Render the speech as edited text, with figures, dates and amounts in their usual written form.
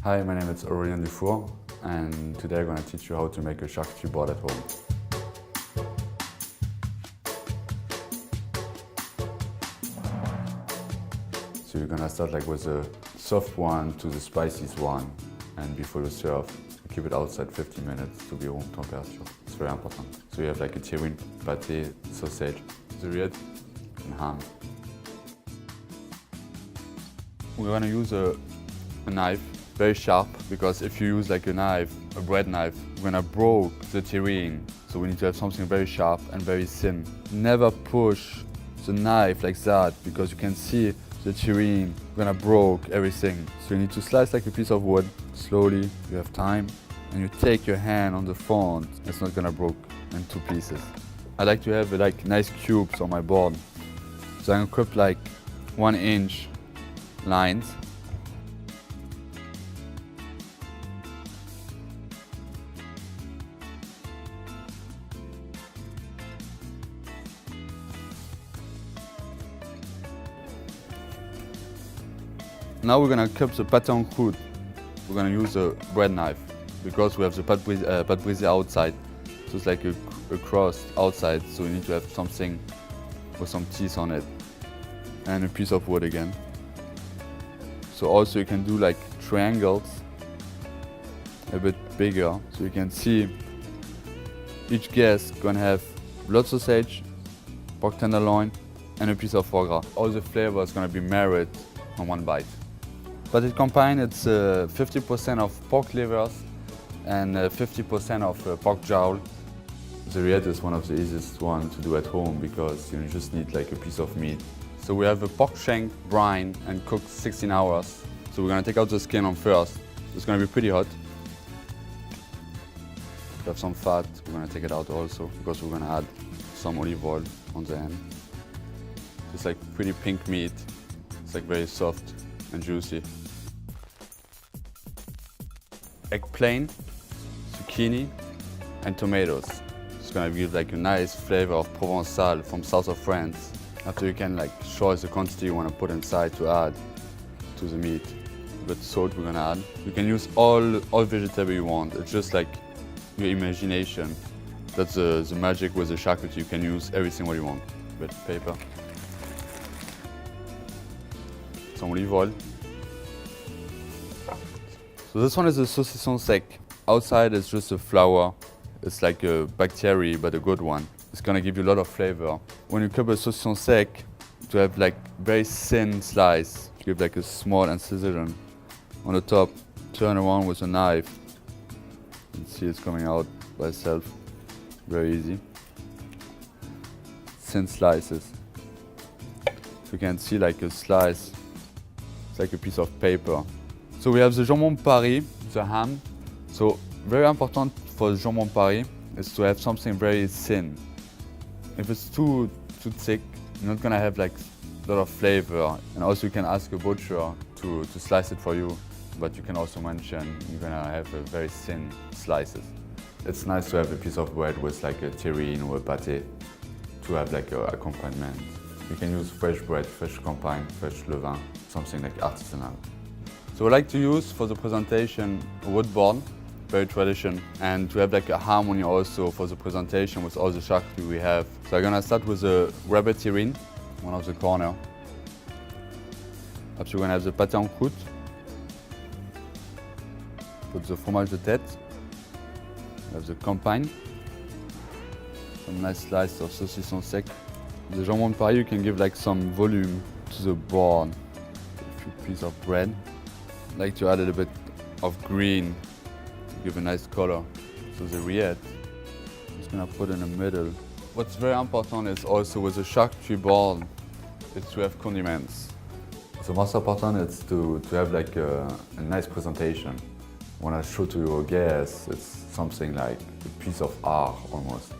Hi, my name is Aurélien Dufour, and today I'm going to teach you how to make a charcuterie board at home. So you're going to start with the soft one to the spiciest one, and before you serve, keep it outside 15 minutes to be room temperature. It's very important. So you have a terrine, pâté, sausage, the rillette, and ham. We're going to use a knife, very sharp, because if you use a knife, a bread knife, we're going to break the terrine. So we need to have something very sharp and very thin. Never push the knife like that, because you can see the terrine gonna break everything. So you need to slice like a piece of wood, slowly, you have time, and you take your hand on the front, it's not gonna break in two pieces. I like to have nice cubes on my board. So I'm gonna cut 1 inch lines. Now we're gonna cut the pâté en croûte. We're gonna use a bread knife because we have the pâte brisée outside. So it's like a crust outside, so we need to have something with some teeth on it. And a piece of wood again. So also you can do triangles, a bit bigger, so you can see each guest gonna have blood sausage, pork tenderloin, and a piece of foie gras. All the flavor is gonna be married on one bite. But it combines, it's 50% of pork livers and 50% of pork jowl. The rillette is one of the easiest ones to do at home because you just need a piece of meat. So we have a pork shank brine and cooked 16 hours. So we're gonna take out the skin on first. It's gonna be pretty hot. We have some fat, we're gonna take it out also because we're gonna add some olive oil on the end. It's pretty pink meat. It's very soft and juicy. Eggplant, zucchini, and tomatoes. It's gonna give a nice flavor of Provençal from south of France. After you can choose the quantity you wanna put inside to add to the meat. A bit of salt we're gonna add. You can use all vegetable you want. It's just your imagination. That's the magic with the charcuterie. You can use everything what you want. A bit of paper. Some olive oil. So this one is a saucisson sec. Outside is just a flour. It's like a bacteria, but a good one. It's gonna give you a lot of flavor. When you cut a saucisson sec, to have very thin slice, give a small incision on the top. Turn around with a knife. You can see it's coming out by itself. Very easy. Thin slices. So you can see a slice. It's like a piece of paper. So we have the jambon Paris, the ham. So very important for the jambon Paris is to have something very thin. If it's too thick, you're not gonna have a lot of flavor. And also you can ask a butcher to slice it for you, but you can also mention you're gonna have very thin slices. It's nice to have a piece of bread with a terrine or a pâté to have an accompaniment. You can use fresh bread, fresh campagne, fresh levain, something artisanal. So I like to use for the presentation a wood board, very traditional, and to have a harmony also for the presentation with all the charcuterie we have. So I'm gonna start with the rabbit terrine, one of the corner. After we're gonna have the pâté en croûte. Put the fromage de tête. We have the campagne. Some nice slice of saucisson sec. The jambon Paris, you can give some volume to the board. A few pieces of bread. I like to add a little bit of green to give a nice color. So the rillette, I'm just gonna put in the middle. What's very important is also with the charcuterie board is to have condiments. The most important is to have a nice presentation. When I show to your guests, it's something like a piece of art almost.